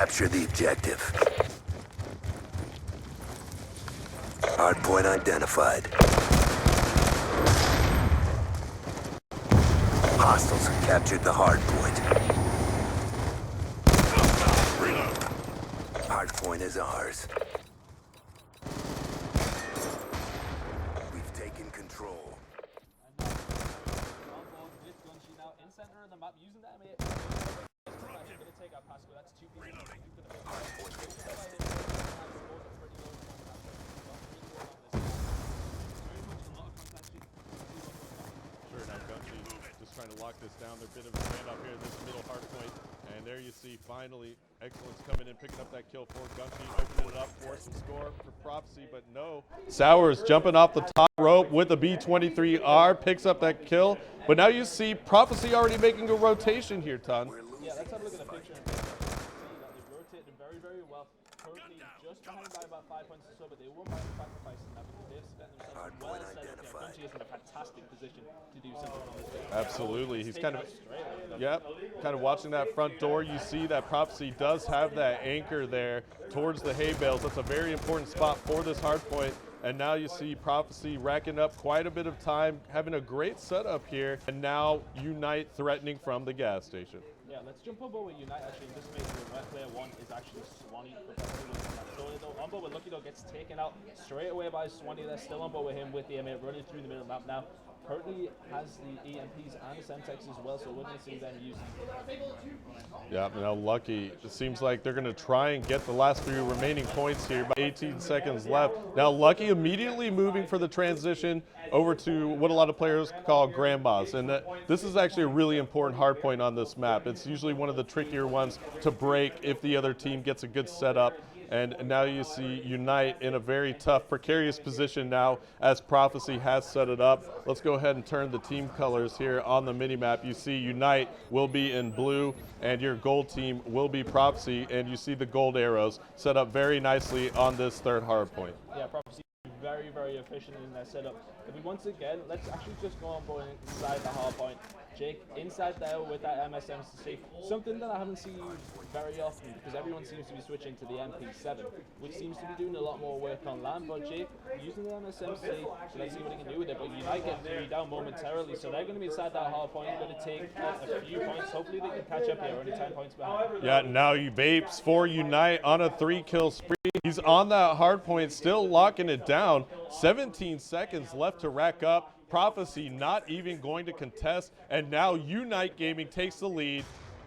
capture the objective. Hardpoint identified. Hostiles have captured the hardpoint. Hardpoint is ours. We've taken control. In center of the map, using that going to take our pass. That's 2 pieces. Sure, now Gunchi just trying to lock this down. They're a bit of a standoff here in this middle hard point. And there you see, finally, Excellence coming in, picking up that kill for Gunchi, opening it up for some score for Prophecy, but no. Sowers jumping off the top rope with a B-23R, picks up that kill. But now you see Prophecy already making a rotation here, Ton. Yeah, let's have a look at the picture and see that they've rotated very, very well. Currently just behind by about 5 points or so, but they won't mind sacrificing that because they've set themselves well set up. Yeah, Gunchi is in a fantastic position to do something on this game. Absolutely. He's kind of watching that front door. You see that Prophecy does have that anchor there towards the hay bales. That's a very important spot for this hard point. And now you see Prophecy racking up quite a bit of time, having a great setup here, and now Unite threatening from the gas station. Yeah, let's jump on board with Unite actually and just make sure that player 1 is actually Swanee. On board with Lucky Dog gets taken out straight away by Swanee. They're still on board with him with the M8 running through the middle of the map now. Currently has the EMPs and the Semtex as well, so we're going to see them using. Yeah, now Lucky, it seems like they're going to try and get the last 3 remaining points here. About 18 seconds left. Now Lucky immediately moving for the transition over to what a lot of players call Grandmas. And this is actually a really important hard point on this map. It's usually one of the trickier ones to break if the other team gets a good setup. And now you see Unite in a very tough, precarious position now as Prophecy has set it up. Let's go ahead and turn the team colors here on the minimap. You see Unite will be in blue and your gold team will be Prophecy, and you see the gold arrows set up very nicely on this third hard point. Yeah, Prophecy very, very efficient in their setup. If we once again, let's actually just go on board inside the hard point. Jake, inside there with that MSMC, something that I haven't seen very often because everyone seems to be switching to the MP7, which seems to be doing a lot more work on land. But Jake, using the MSMC, so let's see what he can do with it. But Unite get 3 down momentarily, so they're going to be inside that hard point, going to take a few points. Hopefully they can catch up here, only 10 points behind. Yeah, now you Vapes for Unite on a 3-kill spree. He's on that hard point, still locking it down. 17 seconds left to rack up. Prophecy not even going to contest, and now Unite Gaming takes the lead.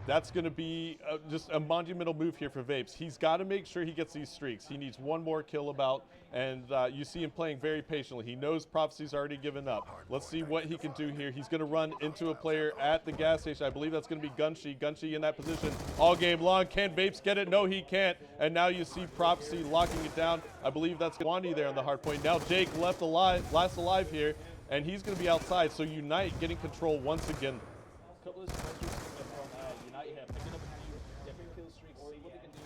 That's going to be just a monumental move here for Vapes. He's got to make sure he gets these streaks. He needs 1 more kill about, and you see him playing very patiently. He knows Prophecy's already given up. Let's see what he can do here. He's going to run into a player at the gas station. I believe that's going to be Gunchi. Gunchi in that position all game long. Can Vapes get it? No, he can't. And now you see Prophecy locking it down. I believe that's Wandi there on the hard point. Now Jake last alive here, and he's going to be outside. So Unite getting control once again. A couple of from Unite here, picking up a few different kill streaks, see what they can do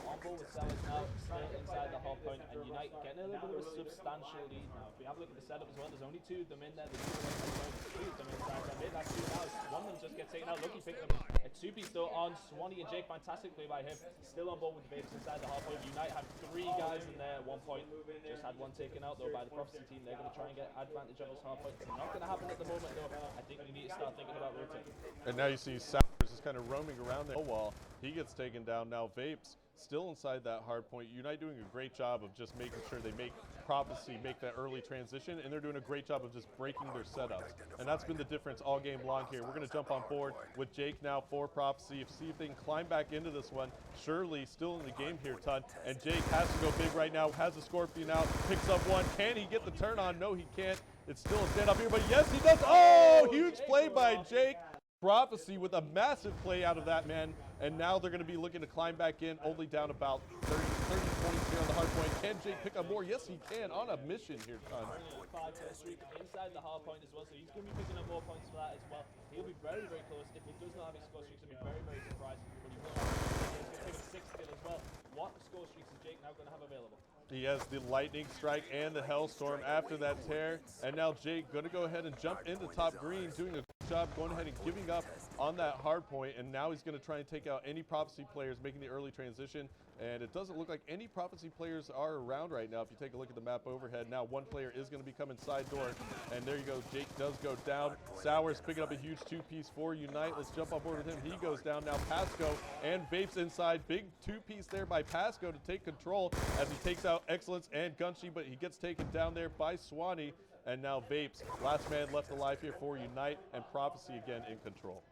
on board with Sellers now, still inside the hard point, and Unite getting a little bit of a substantial lead now. If we have a look at the setup as well, there's only 2 of them in there, there's 2 of them inside there. That's 2 now, one of them just gets taken out. Lucky picked up a 2-piece though on Swanee and Jake, fantastic play by him, still on board with Vapes inside the hard point. Unite had 3 guys in there at one point, just had 1 taken out though by the Prophecy team. They're going to try and get advantage of this hard point. It's not going to happen at the moment though. I think we need to start thinking about rotating. And now you see Sowers is kind of roaming around there. Wall. He gets taken down. Now Vapes still inside that hard point. Unite doing a great job of just making sure they make Prophecy make that early transition, and they're doing a great job of just breaking their setups. And that's been the difference all game long here. We're going to jump on board with Jake now for Prophecy. See if they can climb back into this one. Shirley still in the game here, Ton. And Jake has to go big right now. Has the Scorpion out. Picks up 1. Can he get the turn on? No, he can't. It's still a stand up here, but yes, he does. Oh, huge play by Jake. Prophecy with a massive play out of that man, and now they're going to be looking to climb back in, only down about 30 points here on the hard point. Can Jake pick up more? Yes, he can, on a mission here, Ton. 5-kill streak inside the hard point as well, so he's going to be picking up more points for that as well. He'll be very, very close. If he does not have his score streaks, I'll be very, very surprised. But he will have he's going to take a 6th kill as well. What score streaks is Jake now going to have available? He has the Lightning Strike and the Hellstorm after that tear. And now Jake going to go ahead and jump into top green, doing a good job going ahead and giving up on that hard point, and now he's going to try and take out any Prophecy players making the early transition. And it doesn't look like any Prophecy players are around right now. If you take a look at the map overhead, now one player is going to be coming side door. And there you go, Jake does go down. Sours picking up a huge two-piece for Unite. Let's jump on board with him. He goes down now. Pasco and Vapes inside. Big two-piece there by Pasco to take control as he takes out Excellence and Gunshi, but he gets taken down there by Swanee. And now Vapes, last man left alive here for Unite, and Prophecy again in control.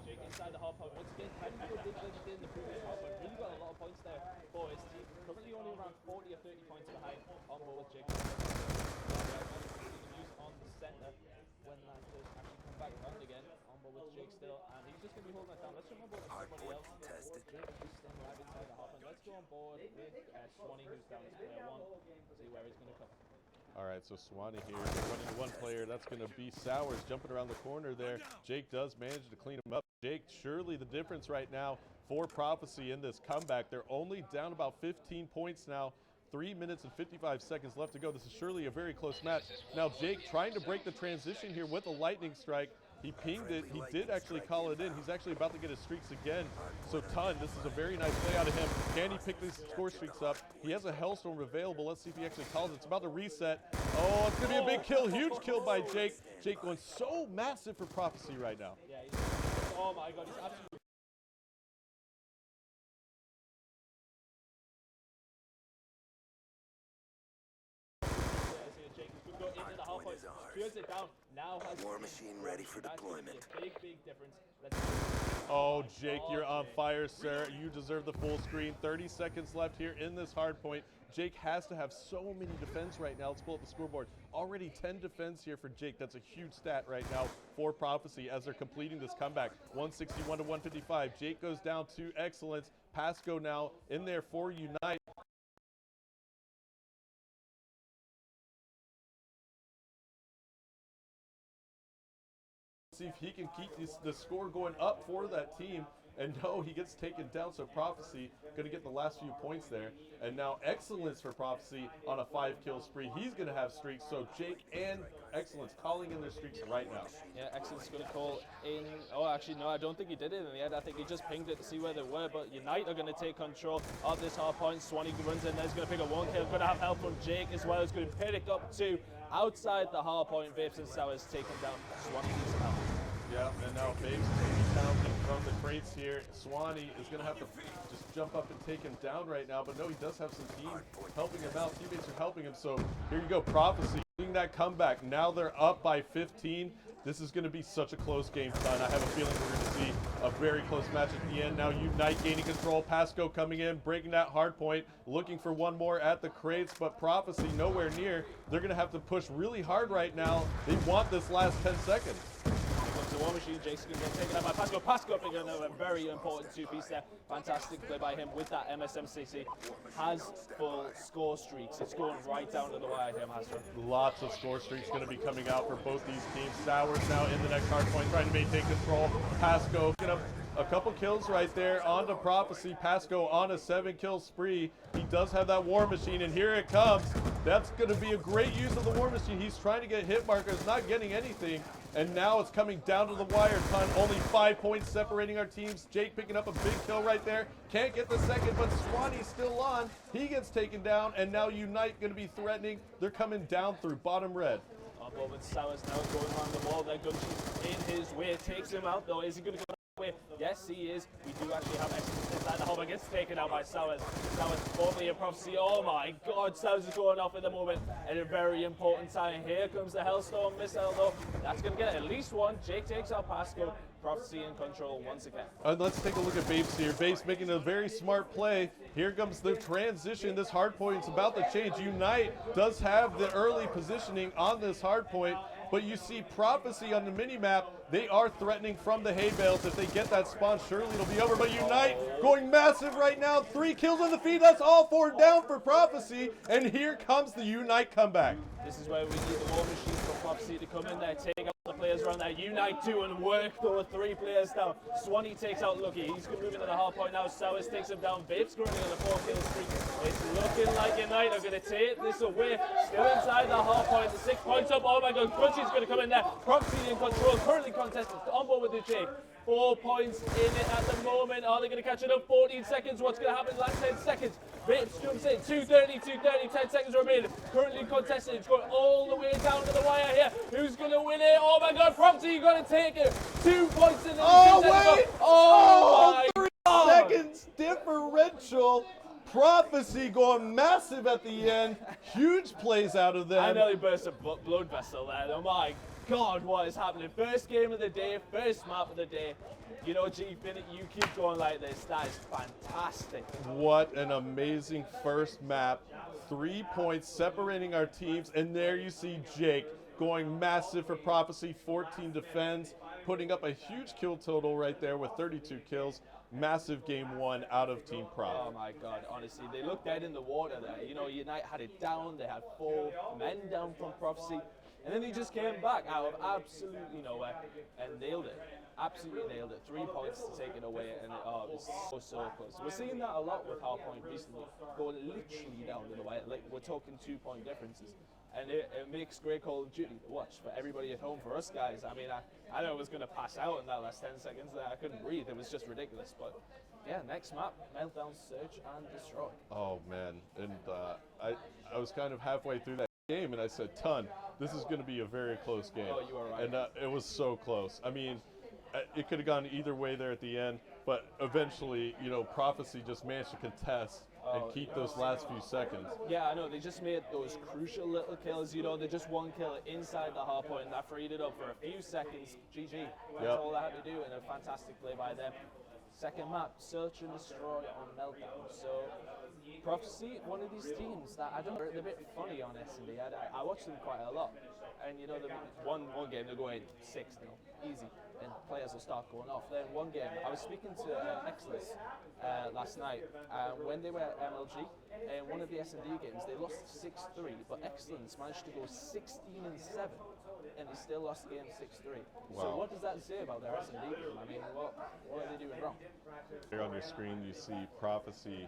Jake inside the hard point. Once again, kind of did like he did in the previous hard point. Really got a lot of points there for his team. Currently only around 40 or 30 points behind on board with Jake. Use on the center when that does actually come back around again. On board with Jake still, and he's just going to be holding that down. Let's jump on board with somebody else. Contested. Jake is staying alive inside the hard point. Let's go on board with Swanee, who's down as player one. See where he's going to come. All right, so Swanee here running one player. That's going to be Sours jumping around the corner there. Jake does manage to clean him up. Jake, surely the difference right now for Prophecy in this comeback. They're only down about 15 points now. 3 minutes and 55 seconds left to go. This is surely a very close match. Now Jake trying to break the transition here with a lightning strike. He pinged it. He did actually call it in. He's actually about to get his streaks again. So Ton, this is a very nice play out of him. Can he pick these score streaks up? He has a Hellstorm available. Let's see if he actually calls it. It's about to reset. Oh, it's going to be a big kill. Huge kill by Jake. Jake going so massive for Prophecy right now. Yeah, oh my god, he's absolutely. Clears it down. Now has War machine ready for deployment. Big difference. Oh, Jake, you're on fire, sir. You deserve the full screen. 30 seconds left here in this hard point. Jake has to have so many defense right now. Let's pull up the scoreboard. Already 10 defense here for Jake. That's a huge stat right now for Prophecy as they're completing this comeback. 161 to 155. Jake goes down to Excellence. Pasco now in there for Unite. See if he can keep the score going up for that team. And no, he gets taken down, so Prophecy going to get the last few points there. And now Excellence for Prophecy on a 5-kill spree. He's going to have streaks, so Jake and Excellence calling in their streaks right now. Yeah, Excellence going to call in. Oh, actually, no, I don't think he did it in the end. I think he just pinged it to see where they were. But Unite are going to take control of this hard point. Swanee runs in there. He's going to pick up one kill. Going to have help from Jake as well. He's going to pick up two outside the hard point. Vapes and Sours taken down. Swanee needs help. Yeah, and now Vapes is going to be counting from the crates here. Swanee is going to have to just jump up and take him down right now, but no, he does have some team helping him out. Teammates are helping him, so here you go, Prophecy getting that comeback. Now they're up by 15. This is going to be such a close game, son. I have a feeling we're going to see a very close match at the end. Now Unite gaining control. Pasco coming in, breaking that hard point, looking for one more at the crates, but Prophecy nowhere near. They're going to have to push really hard right now. They want this last 10 seconds. The War Machine, Jake's going to get taken out by Pasco. Pasco picking up a very important two-piece there. Fantastic play by him with that MSMCC. Has full score streaks. It's going right down to the wire here, Master. Lots of score streaks going to be coming out for both these teams. Sours now in the next hard point, trying to maintain control. Pasco picking up a couple kills right there onto Prophecy. Pasco on a 7-kill spree. He does have that War Machine, and here it comes. That's going to be a great use of the War Machine. He's trying to get hit markers, not getting anything. And now it's coming down to the wire, Ton. Only 5 points separating our teams. Jake picking up a big kill right there. Can't get the second, but Swanee's still on. He gets taken down, and now Unite going to be threatening. They're coming down through bottom red. On board with Sours now going around the wall. Their Gunshi's in his way. Takes him out, though. Is he going to go that way? Yes, he is. We do actually have Excellence inside the hole. Gets taken out by Sours. Sours formerly a Prophecy. Oh my god, Sours is going off at the moment at a very important time. Here comes the Hellstorm missile, though. That's going to get at least one. Jake takes out Pasco. Prophecy in control once again. Let's take a look at Vapes here. Vapes making a very smart play. Here comes the transition. This hard point is about to change. Unite does have the early positioning on this hard point, but you see Prophecy on the mini-map. They are threatening from the hay bales. If they get that spawn, surely it'll be over. But Unite going massive right now. 3 kills on the feed. That's all 4 down for Prophecy. And here comes the Unite comeback. This is where we need the War Machine for Prophecy to come in there, take out the players around there. Unite 2 and work those 3 players down. Swanee takes out Lucky. He's going to move into the hard point now. Sours takes him down. Vapes currently on a 4-kill streak. It's looking like Unite are going to take this away. Still inside the hard point. 6 points up. Oh my god, Crunchy's going to come in there. Prophecy in control. Currently contested on board with the Jake. 4 points in it at the moment. Are they going to catch it up? 14 seconds. What's going to happen in the last 10 seconds? Vips jumps in. 230, 10 seconds remaining. Currently contested. It's going all the way down to the wire here. Who's going to win it? Oh my God, Prophecy, you're going to take it. 2 points in the wait! Oh my 3 God. seconds differential. Prophecy going massive at the end. Huge plays out of them. I nearly burst a blood vessel there. Oh my God, what is happening? First game of the day, first map of the day. You know, G1UK, you keep going like this. That is fantastic. What an amazing first map. 3 points separating our teams. And there you see Jake going massive for Prophecy. 14 defends, putting up a huge kill total right there with 32 kills. Massive game 1 out of Team Prop. Oh my God, honestly, they looked dead in the water there. You know, Unite had it down. They had 4 men down from Prophecy. And then they just came back out of absolutely nowhere and nailed it. Absolutely nailed it. 3 points to take it away, and it was so close. We're seeing that a lot with Hardpoint recently, going literally down to the wire. Like, we're talking 2-point differences. And it makes great Call of Duty to watch for everybody at home, for us guys. I mean, I know I was going to pass out in that last 10 seconds there. I couldn't breathe. It was just ridiculous. But yeah, next map, Meltdown, Search, and Destroy. Oh, man. And I was kind of halfway through that game, and I said, Ton, this is going to be a very close game. Oh, you were right. And it was so close. I mean, it could have gone either way there at the end, but eventually, you know, Prophecy just managed to contest and keep those last few seconds. Yeah, I know. They just made those crucial little kills. You know, they just one kill inside the hard point, and that freed it up for a few seconds. GG. That's all they had to do, and a fantastic play by them. Second map, Search and Destroy on Meltdown. So, Prophecy, one of these teams that I don't know, they're a bit funny on S&D. I watch them quite a lot. And you know, one game they're going 6-0, easy. And players will start going off. Then one game, I was speaking to Excellence last night, when they were at MLG, in one of the S&D games, they lost 6-3, but Excellence managed to go 16-7, and they still lost the game 6-3. Wow. So what does that say about their S&D game? I mean, what are they doing wrong? Here on your screen, you see Prophecy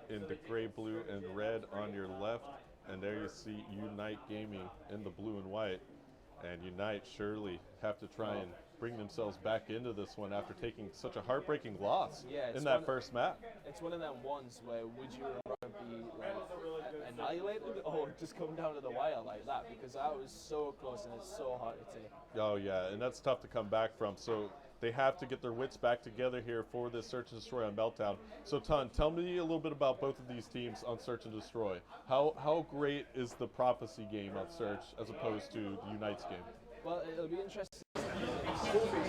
in the gray, blue, and red on your left, and there you see Unite Gaming in the blue and white. And Unite surely have to try and bring themselves back into this one after taking such a heartbreaking loss in that first map. It's one of them ones where would you rather be like annihilated or just come down to the wire like that, because that was so close and it's so hard to take. Oh yeah, and that's tough to come back from. So they have to get their wits back together here for this Search and Destroy on Meltdown. So Ton, tell me a little bit about both of these teams on Search and Destroy. How great is the Prophecy game on Search as opposed to the Unite's game? Well, it'll be interesting.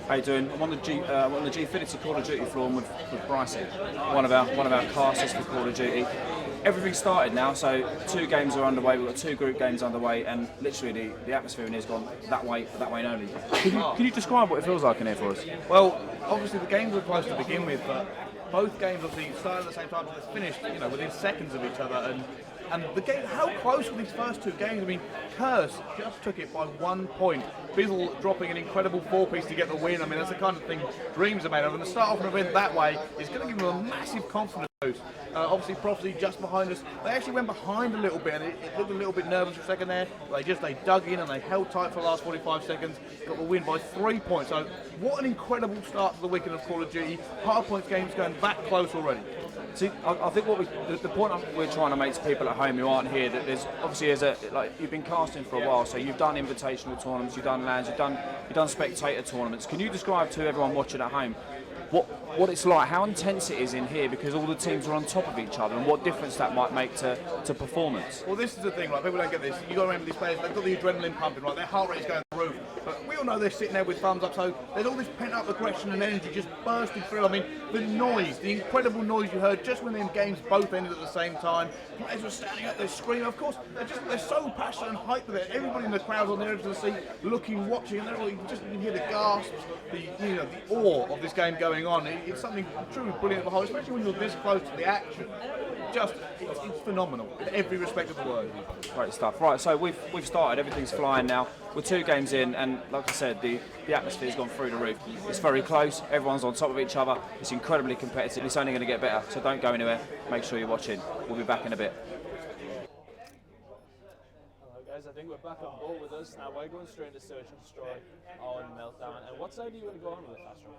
How you doing? I'm on the G1UK Call of Duty floor with Bryson, one of our casters for Call of Duty. Everything started now, so 2 games are underway. We've got 2 group games underway, and literally the atmosphere in here has gone that way and only. Can you describe what it feels like in here for us? Well, obviously the games were close to begin with, but both games obviously started at the same time, so they finished, you know, within seconds of each other. And the game, how close were these first 2 games? I mean, Curse just took it by 1 point. Bizzle dropping an incredible 4-piece to get the win. I mean, that's the kind of thing dreams are made of. And to start off an event that way is going to give them a massive confidence boost. Obviously, Prophecy just behind us. They actually went behind a little bit, and it looked a little bit nervous for a second there. They dug in and they held tight for the last 45 seconds. Got the win by 3 points. So, what an incredible start to the weekend of Call of Duty. Hardpoint games going that close already. See, I think the point we're trying to make to people at home who aren't here, that there's obviously you've been casting for a while, so you've done invitational tournaments, you've done LANs, you've done spectator tournaments. Can you describe to everyone watching at home what it's like, how intense it is in here, because all the teams are on top of each other, and what difference that might make to performance? Well, this is the thing, right? People don't get this. You got to remember these players, they've got the adrenaline pumping, right? Their heart rate is going through the roof. But we all know they're sitting there with thumbs up, so there's all this pent-up aggression and energy just bursting through. I mean, the noise, the incredible noise you heard just when them games both ended at the same time. Players were standing up, they're screaming. Of course, they're so passionate and hyped with it. Everybody in the crowd's on the edge of the seat, looking, watching, and you can hear the gasps, the awe of this game going on. It's something truly brilliant behind, especially when you're this close to the action. It's phenomenal in every respect of the word. Great stuff. Right, so we've started. Everything's flying now. We're 2 games in, and like I said, the atmosphere's gone through the roof. It's very close. Everyone's on top of each other. It's incredibly competitive. It's only going to get better. So don't go anywhere. Make sure you're watching. We'll be back in a bit. Hello guys, I think we're back on board with us now. We're going straight into Search and Destroy on Meltdown. And what side are you going to go on with, Astro?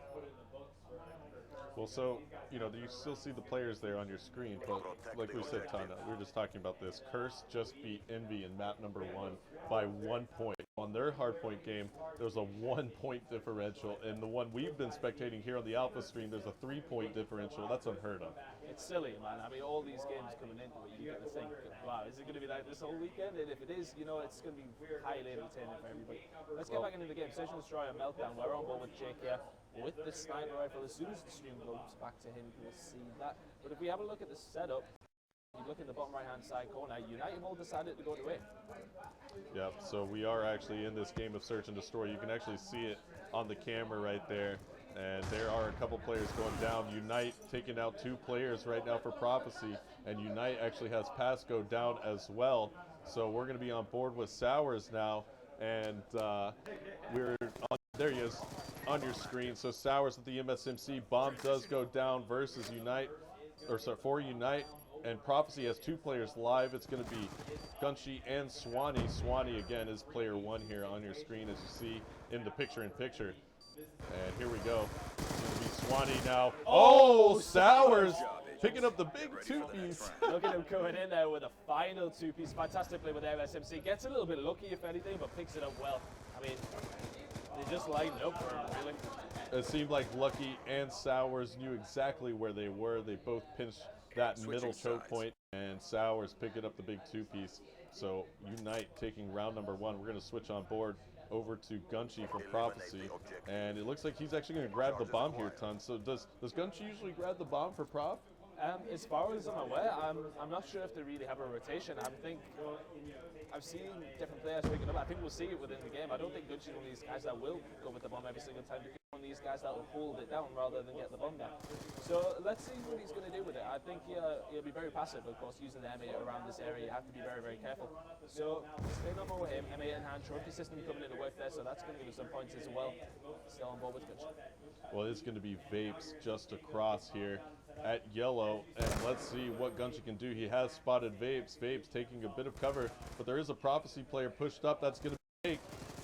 Well, so, you know, you still see the players there on your screen, but like we said, Tana, we were just talking about this. Curse just beat Envy in map number 1 by 1 point. On their hardpoint game, there was a 1 point differential, and the one we've been spectating here on the Alpha stream, there's a 3-point differential. That's unheard of. It's silly, man. I mean, all these games coming into it, you get to think, wow, is it going to be like this whole weekend? And if it is, you know, it's going to be highly entertaining for everybody. Let's get back into the game. Session Destroyer Meltdown. We're on board with Jake here with the sniper rifle. As soon as the stream goes back to him, you'll see that. But if we have a look at the setup, you look in the bottom right-hand side corner, United all decided to go to A. Yeah, so we are actually in this game of Search and Destroy. You can actually see it on the camera right there. And there are a couple players going down. Unite taking out 2 players right now for Prophecy. And Unite actually has Pasco down as well. So we're going to be on board with Sours now. And we're on, there he is on your screen. So Sours with the MSMC. Bomb does go down versus Unite, or sorry, for Unite. And Prophecy has 2 players live. It's going to be Gunchy and Swanee. Swanee, again, is player 1 here on your screen, as you see in the picture-in-picture. And here we go. It's going to be Swanee now. Oh, Sours picking up the big 2-piece. Look at him coming in there with a final 2-piece. Fantastic play with MSMC. Gets a little bit lucky, if anything, but picks it up well. I mean, they just lightened up for him, really. It seemed like Lucky and Sours knew exactly where they were. They both pinched that middle choke point, and Sours picking up the big 2-piece. So Unite taking round number 1. We're going to switch on board over to Gunchy from Prophecy, and it looks like he's actually going to grab the bomb here, Ton. So does Gunchy usually grab the bomb for Prof? As far as I'm aware, I'm not sure if they really have a rotation. I think I've seen different players picking up. I think we'll see it within the game. I don't think Gunchy is one of these guys that will go with the bomb every single time. He's one of these guys that will hold it down rather than get the bomb down. So let's see what he's going to do with it. I think he'll be very passive, of course, using the M8 around this area. You have to be very, very careful. So stay on board with him. M8 in hand, trophy system coming into work there, so that's going to give us some points as well. Still on board with Gunchy. Well, it's going to be Vapes just across here at yellow, and let's see what Gunchy can do. He has spotted Vapes. Vapes taking a bit of cover, but there is a Prophecy player pushed up. That's going to be Jake,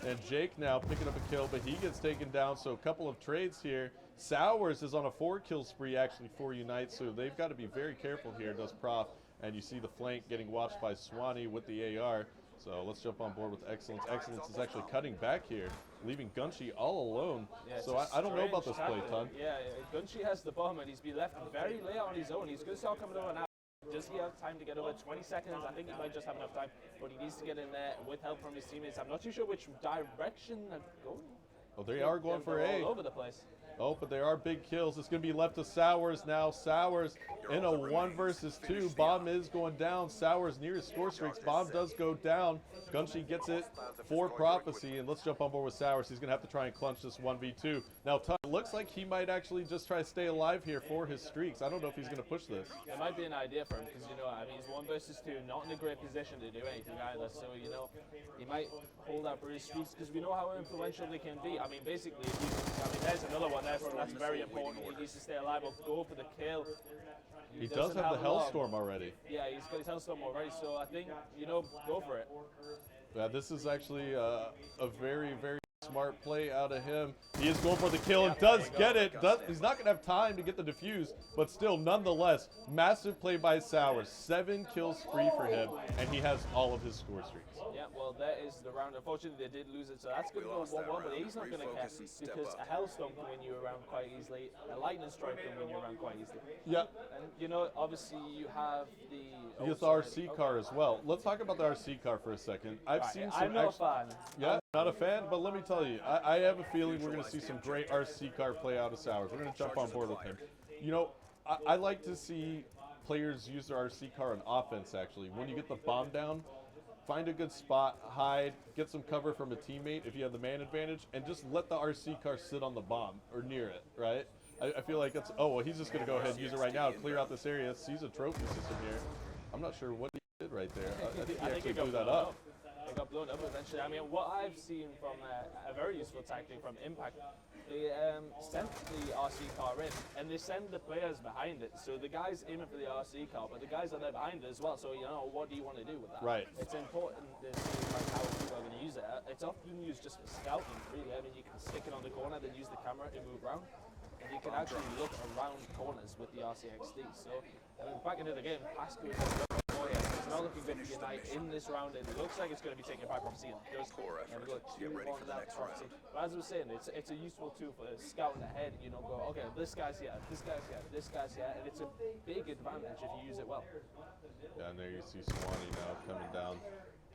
and Jake now picking up a kill, but he gets taken down. So a couple of trades here. Sours is on a 4-kill spree actually for Unite, so they've got to be very careful here, does Prof. And you see the flank getting watched by Swanee with the AR. So let's jump on board with Excellence. Excellence is actually cutting back here, leaving Gunchy all alone. Yeah, so I don't know about this play, Ton. Yeah, Gunchy has the bomb and he's been left very late on his own. He's going to start coming over now. Does he have time to get over? 20 seconds. I think he might just have enough time, but he needs to get in there with help from his teammates. I'm not too sure which direction they're going. Oh, they are going for A. All over the place. Oh, but there are big kills. It's going to be left to Sours now. Sours in a 1 versus 2. Bomb is going down. Sours near his score streaks. Bomb does go down. Gunchy gets it for Prophecy, and let's jump on board with Sours. He's going to have to try and clutch this 1v2. Now, it looks like he might actually just try to stay alive here for his streaks. I don't know if he's going to push this. It might be an idea for him because, you know, I mean, he's 1 versus 2, not in a great position to do anything either. So, you know, he might hold out for his streaks because we know how influential they can be. I mean, basically, if you, I mean, there's another one there, so that's very important. He needs to stay alive or go for the kill. He does have the Hellstorm already. Yeah, he's got his Hellstorm already, so I think, you know, go for it. Yeah, this is actually a very, very smart play out of him. He is going for the kill and does get it. He's not going to have time to get the defuse, but still, nonetheless, massive play by Sours. 7 kills free for him, and he has all of his score streaks. Yeah, well, that is the round. Unfortunately, they did lose it, so that's going to go 1-1, but he's not going to care because a Hellstorm can win you around quite easily. A Lightning Strike can win you around quite easily. Yeah. And, you know, obviously, you have the... He has the RC car as well. Let's talk about the RC car for a second. I've seen some... I'm not a fan. Yeah, not a fan, but let me tell you, I have a feeling we're going to see some great RC car play out of Sours. We're going to jump on board with him. You know, I like to see players use their RC car on offense, actually. When you get the bomb down, find a good spot, hide, get some cover from a teammate if you have the man advantage, and just let the RC car sit on the bomb or near it, right? I feel like that's... Oh, well, he's just going to go ahead and use it right now, clear out this area, sees a trophy system here. I'm not sure what he did right there. I think he actually blew that up. It got blown up eventually. I mean, what I've seen from a very useful tactic from Impact, they sent the RC car in, and they send the players behind it. So the guys aiming for the RC car, but the guys are there behind it as well. So, you know, what do you want to do with that? Right. It's important to see like, how people are going to use it. It's often used just for scouting, really. I mean, you can stick it on the corner, then use the camera to move around. and you can actually look around corners with the RCXD. So back into the game, Pascal is it's not looking good for Unite in this round. It looks like it's going to be taken by Prophecy, and it does. And we've got 2-1 that Prophecy. But as I was saying, it's a useful tool for scouting ahead. You know, go, okay, this guy's here, this guy's here, this guy's here, and it's a big advantage if you use it well. Yeah, and there you see Swanee now coming down,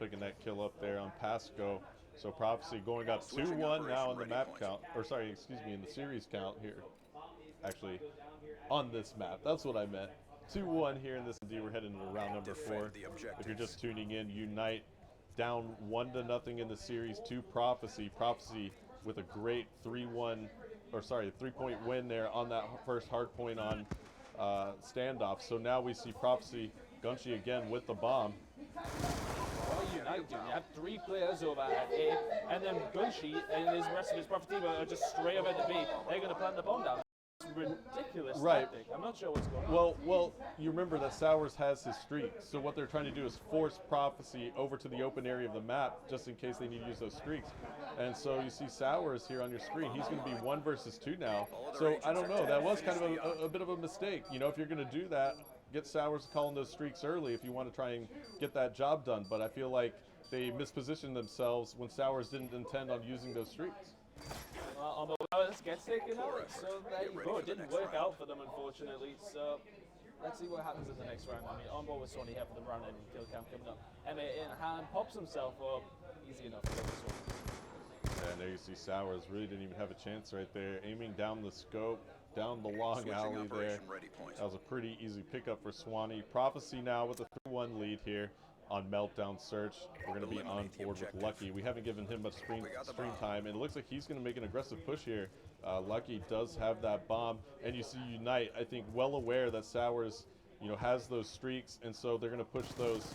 picking that kill up there on Pasco. So Prophecy going up 2-1 now in the map count, or sorry, excuse me, in the series count here. Actually, on this map, that's what I meant. 2-1 here in this. We're heading into round number 4. If you're just tuning in, Unite down 1-0 in the series to Prophecy. Prophecy with a great 3-point win there on that first hard point on standoff. So now we see Prophecy, Gunshi again with the bomb. What Unite do? You have 3 players over at A, and then Gunshi and his rest of his Prophecy team are just straight over at the B. They're going to plant the bomb down. Ridiculous tactic. I'm not sure what's going on. Well, you remember that Sowers has his streak, so what they're trying to do is force Prophecy over to the open area of the map, just in case they need to use those streaks. And so you see Sowers here on your screen. He's going to be 1 versus 2 now. So I don't know. That was kind of a bit of a mistake. You know, if you're going to do that, get Sowers calling those streaks early if you want to try and get that job done. But I feel like they mispositioned themselves when Sowers didn't intend on using those streaks. Well, gets taken out, so there you go. It didn't work out for them, unfortunately. So let's see what happens in the next round. I mean, on board with Swanee here for the round ending kill cam coming up. Emma in hand pops himself up. Easy enough to get this one. Yeah, and there you see Sowers really didn't even have a chance right there. Aiming down the scope, down the long alley there. That was a pretty easy pickup for Swanee. Prophecy now with a 3-1 lead here on Meltdown Search. We're going to be on board with Lucky. We haven't given him much screen time, and it looks like he's going to make an aggressive push here. Lucky does have that bomb, and you see Unite, I think, well aware that Sowers, you know, has those streaks, and so they're going to push those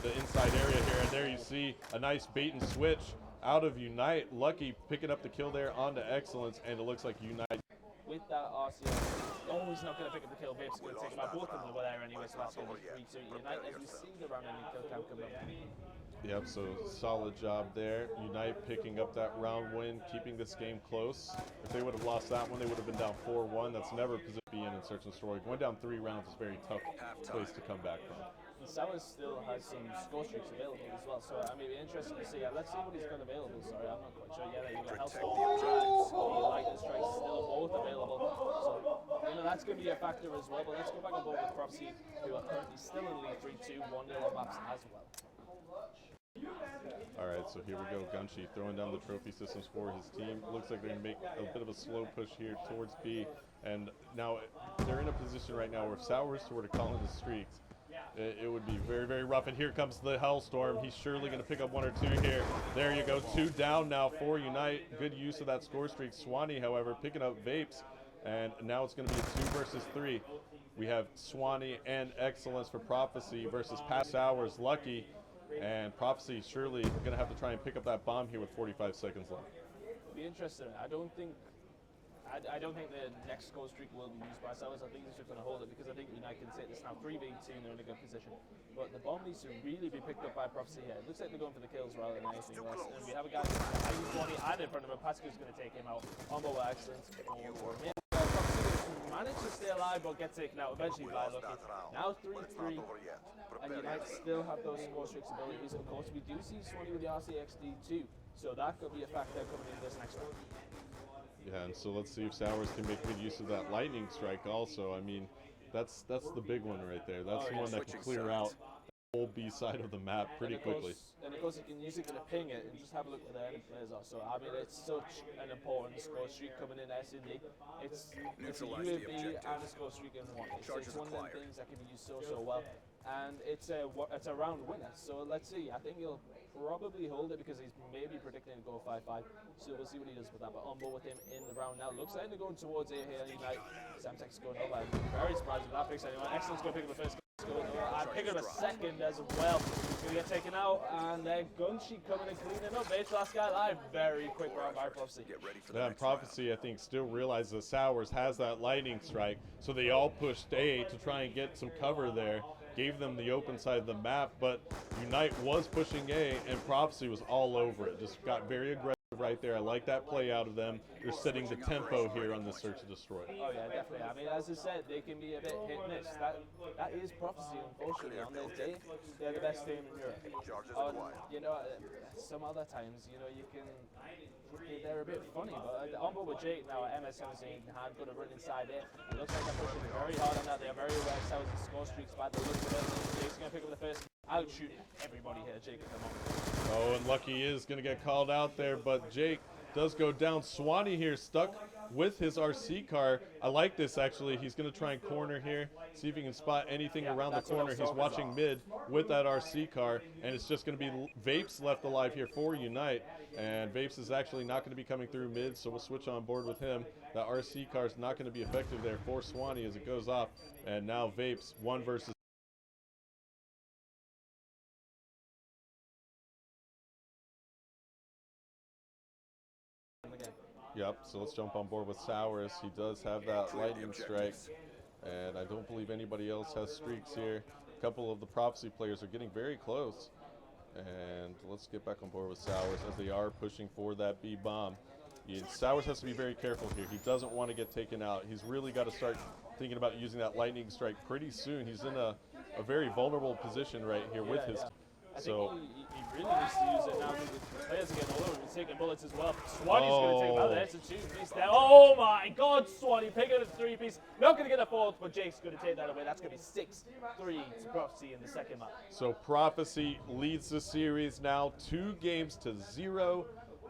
the inside area here. And there you see a nice bait and switch out of Unite. Lucky picking up the kill there onto Excellence, and it looks like Unite with that RCO. Oh, he's not going to pick up the kill. Vapes going to take him out. Both of them were there anyway, so that's going to be 3-2 Unite as we see the round ending kill cam come up. Yep, so solid job there. Unite picking up that round win, keeping this game close. If they would have lost that one, they would have been down 4-1. That's never a position to be in Search and Destroy. Going down 3 rounds is a very tough place to come back from. And Sowers still has some score streaks available as well, so I mean, interesting to see. Let's see what he's got available. Sorry, I'm not quite sure. Yeah, there you go. The Lightning Strikes still both available. So, you know, that's going to be a factor as well. But let's go back on board with Prophecy, who are currently still in the lead 3-2, 1-0 on maps as well. All right, so here we go. Gunshi throwing down the trophy systems for his team. Looks like they're going to make a bit of a slow push here towards B. And now they're in a position right now where if Sowers were to call in the streaks, it would be very, very rough. And here comes the Hellstorm. He's surely going to pick up 1 or 2 here. There you go. 2 down now for Unite. Good use of that score streak. Swanee, however, picking up Vapes. And now it's going to be a 2 versus 3. We have Swanee and Excellence for Prophecy versus Past Hours, Lucky. And Prophecy surely going to have to try and pick up that bomb here with 45 seconds left. Be interesting. I don't think the next score streak will be used by Sowers. I think he's just going to hold it because I think Unite can take this now 3v2 and they're in a good position. But the bomb needs to really be picked up by Prophecy here. It looks like they're going for the kills rather than anything else. And we have a guy who's 20 and in front of him. Pasco's going to take him out. Combo Excellence for him. Prophecy managed to stay alive but get taken out eventually by Lucky. Now 3-3. And Unite still have those score streaks abilities. Of course, we do see Swanee with the RCXD too. So that could be a factor coming into this next round. Yeah, and so let's see if Sowers can make good use of that lightning strike also. I mean, that's the big one right there. That's the one that can clear out the whole B side of the map pretty quickly. And of course you can use it to ping it and just have a look where the enemy players are. So I mean, it's such an important score streak coming in S&D. It's a UAV and a score streak in one. It's one of them things that can be used so well. And it's a round winner. So let's see. I think he'll probably hold it because he's maybe predicting to go 5-5. So we'll see what he does with that. But on board with him in the round now. Looks like they're going towards A here. Unite. Samtek's going over. I'm very surprised if that picks anyone. Excellent's going to pick up the first. And pick up a second as well. He's going to get taken out. And then Gunshi coming and cleaning up. Bates last guy alive. Very quick round by Prophecy. Yeah, and Prophecy, I think, still realizes that Sowers has that lightning strike. So they all pushed A to try and get some cover there. Gave them the open side of the map, but Unite was pushing A, and Prophecy was all over it. Just got very aggressive right there. I like that play out of them. they're setting the tempo here on the search and destroy. Oh yeah, definitely. I mean, as I said, they can be a bit hit and miss. That is prophecy, unfortunately. On their day, they're the best team in Europe. You know, some other times, you know, they're a bit funny. But on board with Jake now at MS17, hand going to run inside it. It looks like they're pushing very hard on that. They're very aware of the score streaks by the looks of it. Jake's going to pick up the first. Outshoot everybody here, Jake at the moment. Oh, and Lucky is going to get called out there, but Jake does go down. Swanee here stuck with his RC car. I like this, actually. He's going to try and corner here, see if he can spot anything around the corner. He's watching mid with that RC car, and it's just going to be Vapes left alive here for Unite. And Vapes is actually not going to be coming through mid, so we'll switch on board with him. The RC car is not going to be effective there for Swanee as it goes off. And now Vapes, 1 versus Yep, so let's jump on board with Sours. He does have that lightning strike, and I don't believe anybody else has streaks here. A couple of the Prophecy players are getting very close. And let's get back on board with Sours as they are pushing for that B bomb. Sours has to be very careful here. He doesn't want to get taken out. He's really got to start thinking about using that lightning strike pretty soon. He's in a very vulnerable position right here with his. I think he really needs to use it now because the players are getting all over him. He's taking bullets as well. Swanee's going to take him out there. It's a 2-piece there. Oh my God, Swanee picking up a 3-piece. Not going to get a 4th, but Jake's going to take that away. That's going to be 6-3 to Prophecy in the second match. So Prophecy leads the series now 2-0.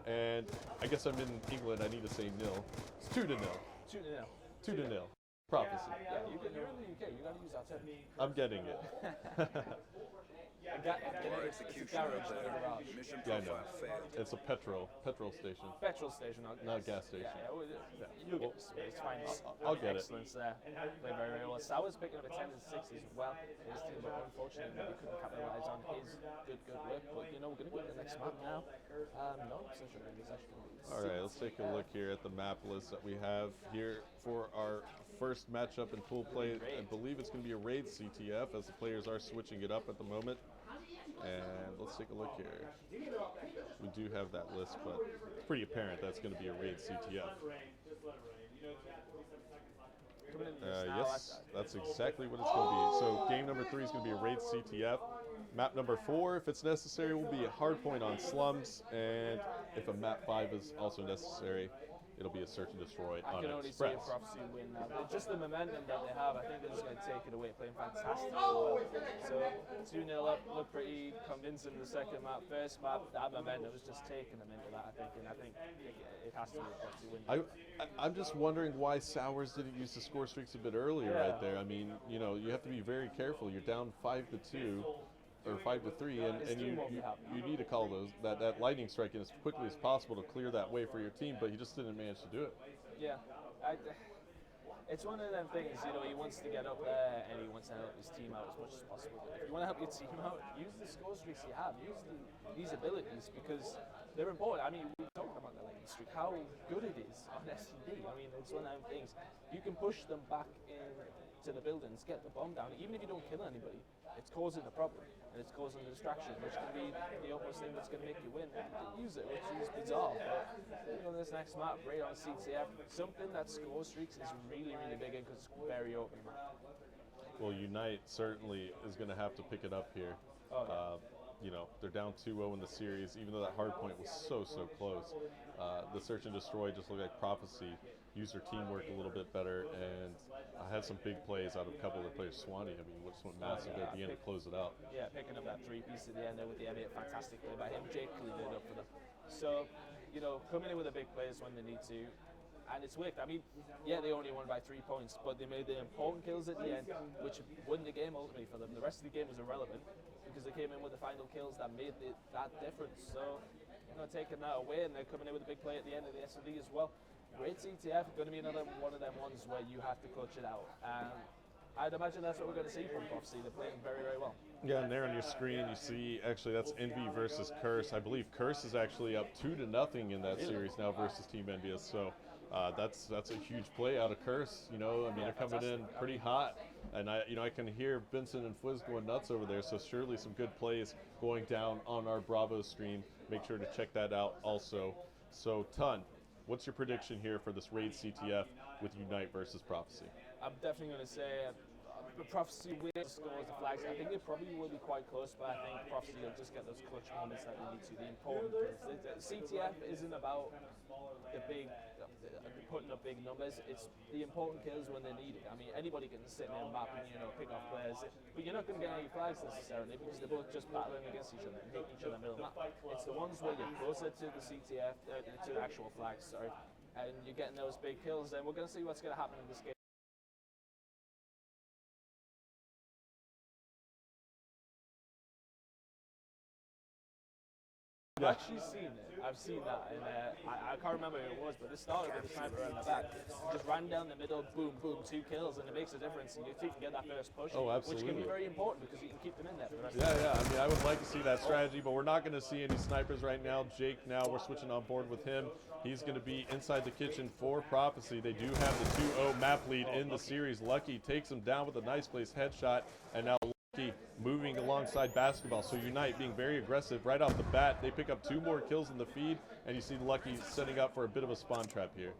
And I guess I'm in England. I need to say nil. It's 2-0. 2-0. 2-0. Prophecy. Yeah, you're in the UK. You got to use that term. I'm getting it. It's a garage, not a garage. Yeah, I know. It's a petrol station. Petrol station, not gas station. Yeah, you'll get the space. Fine. I'll get Excellence there. Played very, very well. Sours picking up a 10 and 6 as well. His team, but unfortunately, we couldn't capitalise on his good work. But you know, we're going to go to the next map now. No, all right, let's take a look here at the map list that we have here for our first matchup in pool play. I believe it's going to be a raid CTF as the players are switching it up at the moment. And let's take a look here. We do have that list, but it's pretty apparent that's going to be a raid CTF. Yes, that's exactly what it's going to be. So game number 3 is going to be a raid CTF. Map number 4, if it's necessary, will be a hardpoint on slums. And if a map 5 is also necessary, it'll be a search and destroy on Express. I can only see a Prophecy win now. Just the momentum that they have, I think they're just going to take it away, playing fantastic. So 2-0 up, look pretty convincing in the second map. First map, that momentum was just taking them into that, I think, and I think it has to be a Prophecy win. I'm just wondering why Sours didn't use the score streaks a bit earlier right there. I mean, you know, you have to be very careful. You're down 5-2. Or 5-3, and you need to call that lightning strike in as quickly as possible to clear that way for your team, but he just didn't manage to do it. Yeah, it's one of them things, you know, he wants to get up there and he wants to help his team out as much as possible. If you want to help your team out, use the score streaks you have, use these abilities because they're important. I mean, we were talking about the lightning streak, how good it is on SCD. I mean, it's one of them things. You can push them back into the buildings, get the bomb down, even if you don't kill anybody, it's causing a problem. And it's causing a distraction, which can be the almost thing that's going to make you win. Use it, which is bizarre. But you know, this next map, right on CTF, something that score streaks is really, really big in because it's very open map. Well, Unite certainly is going to have to pick it up here. You know, they're down 2-0 in the series, even though that hard point was so close. The search and destroy just looked like Prophecy used their teamwork a little bit better, and I had some big plays out of a couple of the players. Swanee, I mean, just went massive there at the end to close it out. Yeah, picking up that 3-piece at the end there with the M8, fantastic play by him. Jake cleaned it up for them. So, you know, coming in with the big plays when they need to, and it's worked. I mean, yeah, they only won by 3 points, but they made the important kills at the end, which won the game ultimately for them. The rest of the game was irrelevant because they came in with the final kills that made that difference. So, you know, taking that away, and they're coming in with a big play at the end of the SLD as well. Great CTF, going to be another one of them ones where you have to clutch it out. And I'd imagine that's what we're going to see from Prophecy. They're playing very, very well. Yeah, and there on your screen you see, actually, that's Envy versus Curse. I believe Curse is actually up 2-0 in that series now versus Team Envious. So that's a huge play out of Curse. You know, I mean, they're coming in pretty hot. And I can hear Benson and Fwiz going nuts over there. So surely some good plays going down on our Bravo stream. Make sure to check that out also. So, Ton, What's your prediction here for this Raid CTF with Unite versus Prophecy? I'm definitely going to say the Prophecy will score the flags. I think it probably will be quite close, but I think Prophecy will just get those clutch moments that they need to. The important kills. The CTF isn't about the big, putting up big numbers. It's the important kills when they need it. I mean, anybody can sit in a map and pick off players, but you're not going to get any flags necessarily because they're both just battling against each other and hitting each other in the middle of the map. It's the ones where you're closer to the CTF, to the actual flags, sorry, and you're getting those big kills. Then we're going to see what's going to happen in this game. I've actually seen it. I've seen that, and I can't remember who it was, but it started with the sniper in the back. Just ran down the middle, boom, boom, 2 kills, and it makes a difference. And you think you get that first push, which can be very important because you can keep them in there for the rest of the game. I mean, I would like to see that strategy, but we're not going to see any snipers right now. Jake, now we're switching on board with him. He's going to be inside the kitchen for Prophecy. They do have the 2-0 map lead in the series. Lucky takes him down with a nice place headshot, and now moving alongside Basketball. So Unite being very aggressive right off the bat. They pick up 2 more kills in the feed, and you see Lucky setting up for a bit of a spawn trap here.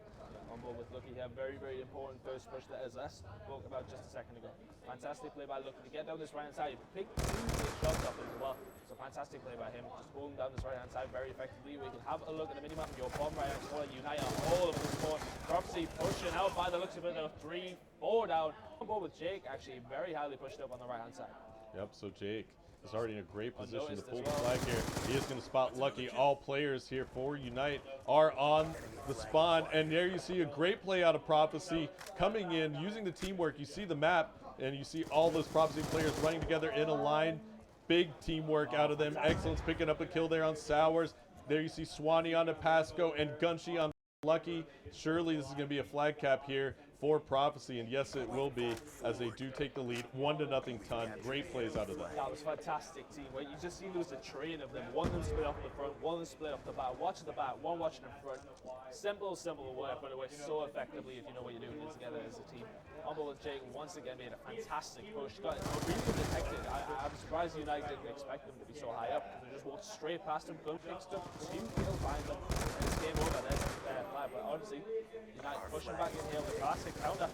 On board with Lucky here, very, very important first push that as I spoke about just a second ago. Fantastic play by Lucky to get down this right hand side. Pick 2 big shots up as well. So fantastic play by him, just pulling down this right hand side very effectively. We can have a look at the minimap. Your bomb right next to Unite are all over the board. Prophecy pushing out by the looks of it. 3, 4 down. On board with Jake, actually very highly pushed up on the right hand side. Yep, so Jake is already in a great position to pull the flag here. He is going to spot Lucky. All players here for Unite are on the spawn, and there you see a great play out of Prophecy coming in, using the teamwork. You see the map, and you see all those Prophecy players running together in a line. Big teamwork out of them. Excellence picking up a kill there on Sours. There you see Swanee on the Pasco and Gunshi on Lucky. Surely this is going to be a flag cap here for Prophecy, and yes, it will be, as they do take the lead, 1-0 Ton. Great plays out of them. That was fantastic teamwork. You just see there was a train of them. One of them split off the front, one of them split off the back. Watching the back, one watching the front. Simple work, but it works so effectively if you know what you're doing together as a team. On board with Jake once again made a fantastic push. Got it really detected. I'm surprised United didn't expect them to be so high up. They just walked straight past him, gun fixed up, 2 kills behind them, and it's game over. There's the flag, but honestly, United pushing back in here with a classic counter.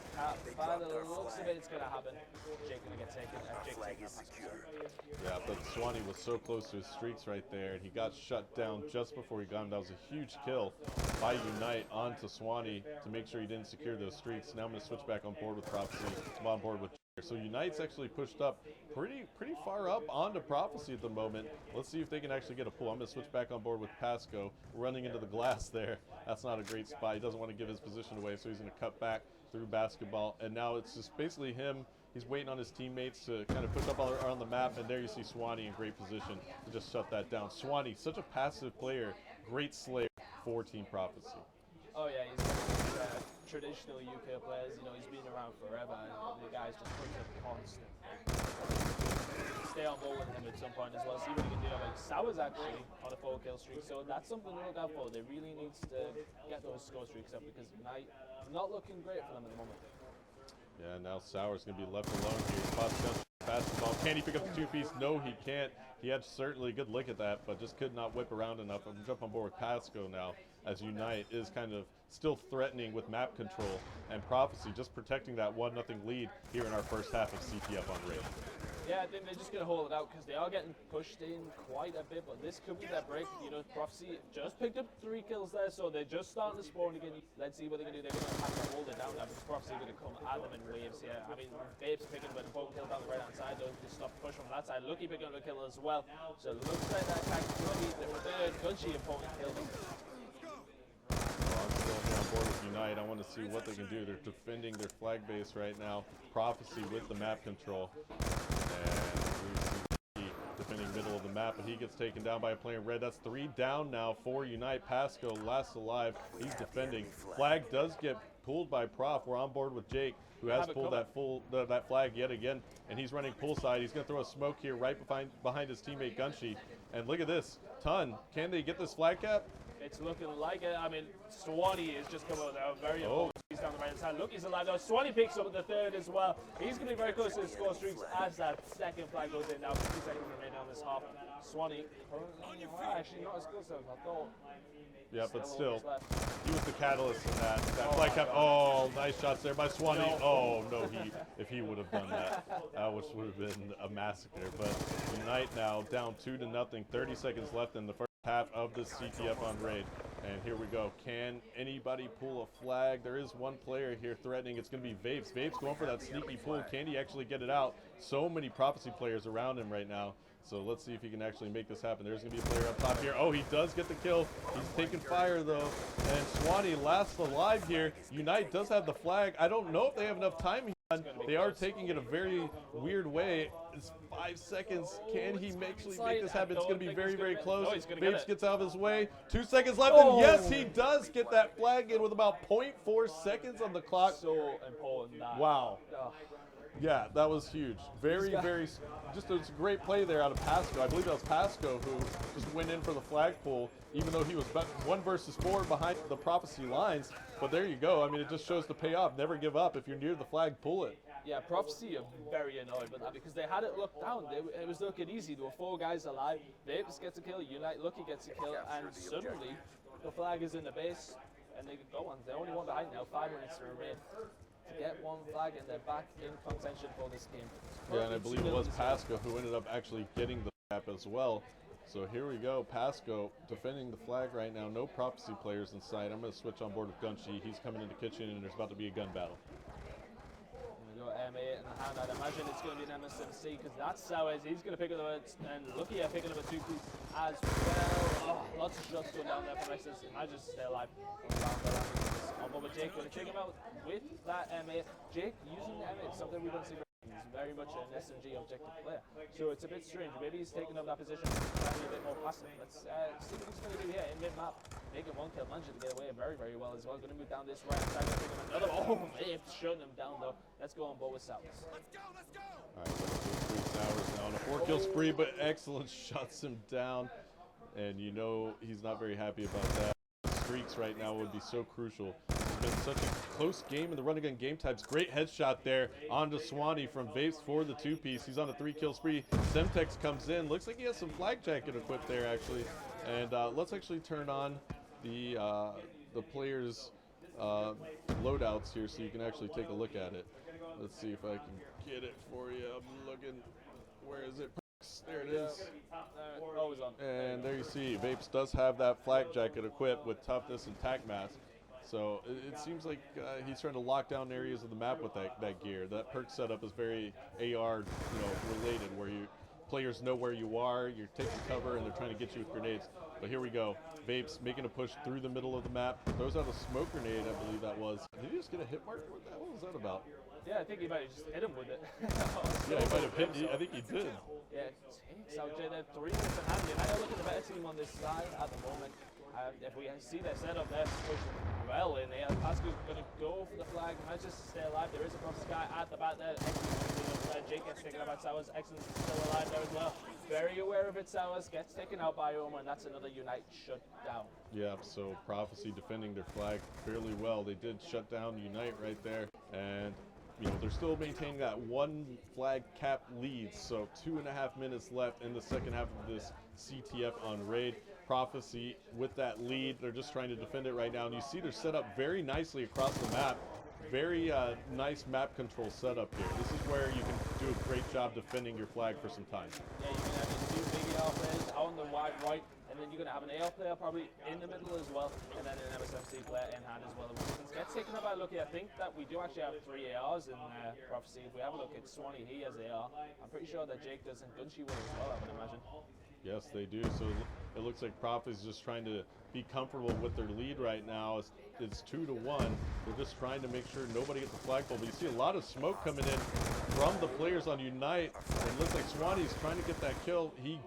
By the looks of it, it's going to happen. Jake going to get taken. Flag is secure. Yeah, but Swanee was so close to his streaks right there, and he got shut down just before he got him. That was a huge kill by Unite onto Swanee to make sure he didn't secure those streaks. Now I'm going to switch back on board with Prophecy. I'm on board with so Unite's actually pushed up pretty far up onto Prophecy at the moment. Let's see if they can actually get a pull. I'm going to switch back on board with Pasco, running into the glass there. That's not a great spot. He doesn't want to give his position away, so he's going to cut back through Basketball. And now it's just basically him. He's waiting on his teammates to kind of push up on the map, and there you see Swanee in great position to just shut that down. Swanee, such a passive player, great slayer for Team Prophecy. Oh yeah, he's traditional UK players, he's been around forever, and the guy's just putting up constant. Stay on board with him at some point as well, see what he can do. Like Sours actually on a 4 kill streak, so that's something to look out for. They really need to get those score streaks up because Unite not looking great for them at the moment. Yeah, now Sours going to be left alone here. Basketball. Can he pick up the 2-piece? No, he can't. He had certainly a good lick at that, but just could not whip around enough. I'm jump on board with Pasco now, as Unite is kind of still threatening with map control, and Prophecy just protecting that 1-0 lead here in our first half of CTF on Raid. Yeah, I think they're just going to hold it out because they are getting pushed in quite a bit, but this could be their break. Prophecy just picked up 3 kills there, so they're just starting to spawn again. Let's see what they can do. They're going to have to hold it down now because Prophecy are going to come at them in waves here. I mean, Babe's picking up a 4 kill down the right hand side, though, to stop the push from that side. Lucky picking up a kill as well. So it looks like that attack is going to be the third Gunshi important kill. I'm still here on board with Unite. I want to see what they can do. They're defending their flag base right now. Prophecy with the map control. And we see defending middle of the map, but he gets taken down by a player in red. That's 3 down now for Unite. Pasco last alive. He's defending. Flag does get pulled by Prof. We're on board with Jake, who has pulled that flag yet again, and he's running poolside. He's going to throw a smoke here right behind his teammate Gunshi. And look at this. Ton, can they get this flag cap? It's looking like it. I mean, Swanee is just coming out very important. He's down the right side. Look, he's alive now. Swanee picks up the 3rd as well. He's going to be very close to the score streaks as that 2nd flag goes in now. 50 seconds remaining on this half. Swanee, actually not as close as I thought. Yeah, but still, left. he was the catalyst in that flag cap. Oh, nice shots there by Swanee. Oh no, if he would have done that, that would have been a massacre. But Unite now down 2-0. 30 seconds left in the first half of this CTF on raid. And here we go. Can anybody pull a flag? There is one player here threatening. It's going to be Vapes. Vapes going for that sneaky pull. Can he actually get it out? So many Prophecy players around him right now. So let's see if he can actually make this happen. There's going to be a player up top here. Oh, he does get the kill. He's taking fire, though. And Swanee lasts alive here. Unite does have the flag. I don't know if they have enough time. They are taking it a very weird way. It's 5 seconds. Can he actually make this happen? It's going to be very, very close. Vapes gets out of his way. 2 seconds left, and yes, he does get that flag in with about 0.4 seconds on the clock. So important. Wow. Yeah, that was huge. Very, just a great play there out of Pasco. I believe that was Pasco who just went in for the flagpole, even though he was 1 versus 4 behind the Prophecy lines. But there you go. I mean, it just shows the payoff. Never give up. If you're near the flag, pull it. Yeah, Prophecy are very annoyed with that because they had it looked down. It was looking easy. There were 4 guys alive. Vapes gets a kill, Unite Lucky gets a kill, and suddenly the flag is in the base, and they go on. They're only 1 behind now. 5 minutes to remain. To get 1 flag, and they're back in contention for this game. Yeah, and I believe it was Pasco who ended up actually getting the cap as well. So here we go, Pasco defending the flag right now. No Prophecy players in sight. I'm going to switch on board with Gunshi. He's coming into kitchen, and there's about to be a gun battle. We got M8 in the hand. I'd imagine it's going to be an MSMC because that's Sowers. He's going to pick it up, and Lucky are picking up a 2-piece as well. Oh, lots of shots going down there from Exodus. I just stay alive. But Jake going to take him out with that M8. Jake using the M8 is something we don't see. He's very much an SMG objective player, so it's a bit strange. Maybe he's taking up that position, trying to be a bit more passive. Let's see what he's going to do here in mid-map. Making 1 kill, managing to get away very, very well as well. Going to move down this right side, going to pick up another. Oh, it's shutting him down though. Let's go on board with Sowers. All right, let's go Sowers now on a 4-kill spree, but excellent shuts him down, and you know he's not very happy about that. Streaks right now would be so crucial. It's been such a close game in the run and game types. Great headshot there onto Swanee from Vapes for the 2-piece. He's on a 3-kill spree. Semtex comes in. Looks like he has some flag jacket equipped there actually. And let's actually turn on the players' loadouts here so you can actually take a look at it. Let's see if I can get it for you. I'm looking. Where is it? There it is. Always on. And there you see, Vapes does have that flag jacket equipped with toughness and tac mask. So it seems like he's trying to lock down areas of the map with that gear. That perk setup is very AR, related, where players know where you are, you're taking cover, and they're trying to get you with grenades. But here we go. Vapes making a push through the middle of the map. Throws out a smoke grenade, I believe that was. Did he just get a hit mark? What the hell was that about? Yeah, I think he might have just hit him with it. Yeah, he might have hit. I think he did. Yeah, takes out Jay. They're 3 minutes in hand. United looking the better team on this side at the moment. If we see their setup, they're pushing well in here. Pasco's going to go for the flag. Might just stay alive. There is a Prophecy guy at the back there. Jake gets taken out by Sowers. Excellence is still alive there as well. Very aware of it, Sowers. Gets taken out by Omar, and that's another Unite shut down. Yeah, so Prophecy defending their flag fairly well. They did shut down Unite right there. And they're still maintaining that 1 flag cap lead, so 2.5 minutes left in the second half of this CTF on raid. Prophecy with that lead, they're just trying to defend it right now, and you see they're set up very nicely across the map. Very nice map control setup here. This is where you can do a great job defending your flag for some time. Yeah, you can have 2 big AR players on the wide right, and then you're going to have an AR player probably in the middle as well, and then an MSMC player in hand as well. Gets taken up by Lucky. I think that we do actually have 3 ARs in Prophecy. If we have a look at Swanee, he has AR. I'm pretty sure that Jake does, and Gunshi will as well, I would imagine. Yes, they do. So it looks like Prophecy's just trying to be comfortable with their lead right now. It's 2-1. They're just trying to make sure nobody gets the flagpole. But you see a lot of smoke coming in from the players on Unite. It looks like Swanee's trying to get that kill. He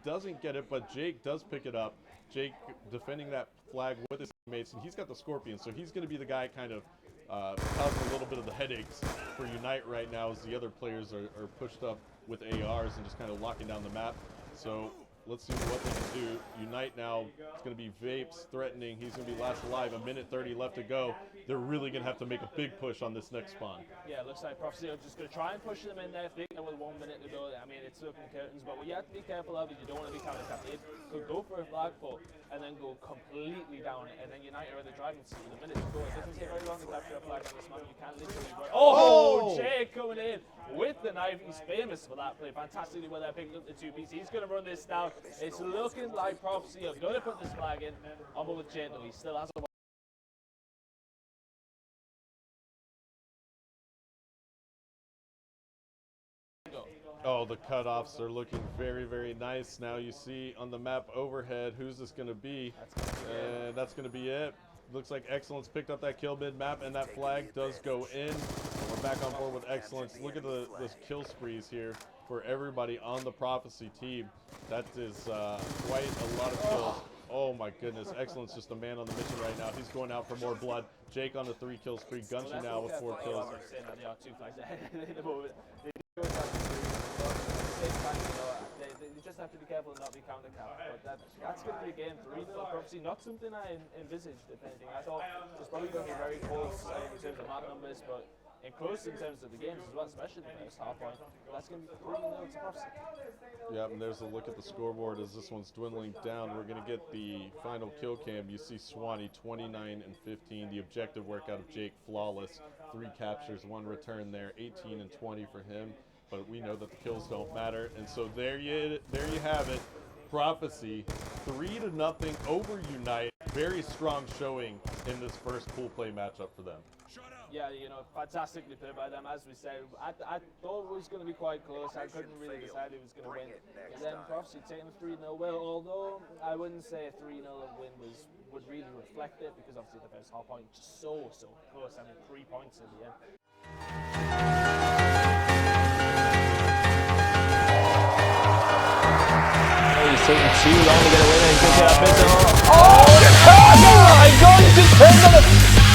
doesn't get it, but Jake does pick it up. Jake defending that flag with his teammates, and he's got the Scorpion, so he's going to be the guy kind of causing a little bit of the headaches for Unite right now as the other players are pushed up with ARs and just kind of locking down the map. So let's see what they can do. Unite now, it's going to be Vapes threatening. He's going to be last alive. A minute 30 left to go. They're really going to have to make a big push on this next spawn. Yeah, it looks like Prophecy are just going to try and push them in there. If they can with 1 minute to go, I mean, it's open curtains, but what you have to be careful of is you don't want to be counter-capped. They could go for a flag pull and then go completely down, and then Unite are in the driving seat with a minute to go. It doesn't take very long to capture a flag on this map. You can literally run. Oh, Jay coming in with the knife. He's famous for that play. Fantastically well there, picking up the 2-piece. He's going to run this down. It's looking like Prophecy are going to put this flag in. On with Jay, though. He still has a Oh, the cutoffs are looking very, very nice. Now you see on the map overhead, who's this going to be? And that's going to be it. Looks like Excellence picked up that kill mid-map, and that flag does go in. We're back on board with Excellence. Look at the kill sprees here for everybody on the Prophecy team. That is quite a lot of kills. Oh my goodness, Excellence just a man on the mission right now. He's going out for more blood. Jake on the 3 kill spree. Gunshi now with 4 kills. They are 2 flags ahead. You just have to be careful and not be counter-capped. But that's going to be a game 3 for Prophecy. Not something I envisaged, if anything. I thought it was probably going to be very close in terms of map numbers, but close in terms of the games as well, especially the first half point. That's going to be 3-0 to Prophecy. Yeah, and there's a look at the scoreboard as this one's dwindling down. We're going to get the final kill cam. You see Swanee 29 and 15. The objective work out of Jake, flawless. 3 captures, 1 return there. 18 and 20 for him. But we know that the kills don't matter, and so there you have it. Prophecy 3-0 over Unite. Very strong showing in this first pool play matchup for them. Yeah, you know, fantastically played by them. As we said, I thought it was going to be quite close. I couldn't really decide who was going to win. And then Prophecy taking a 3-0 win, although I wouldn't say a 3-0 win would really reflect it, because obviously the first half point so close. I mean, 3 points in the end. He's taking too long to get away, and he could get a bit of... Oh, the car! I'm going to turn on it!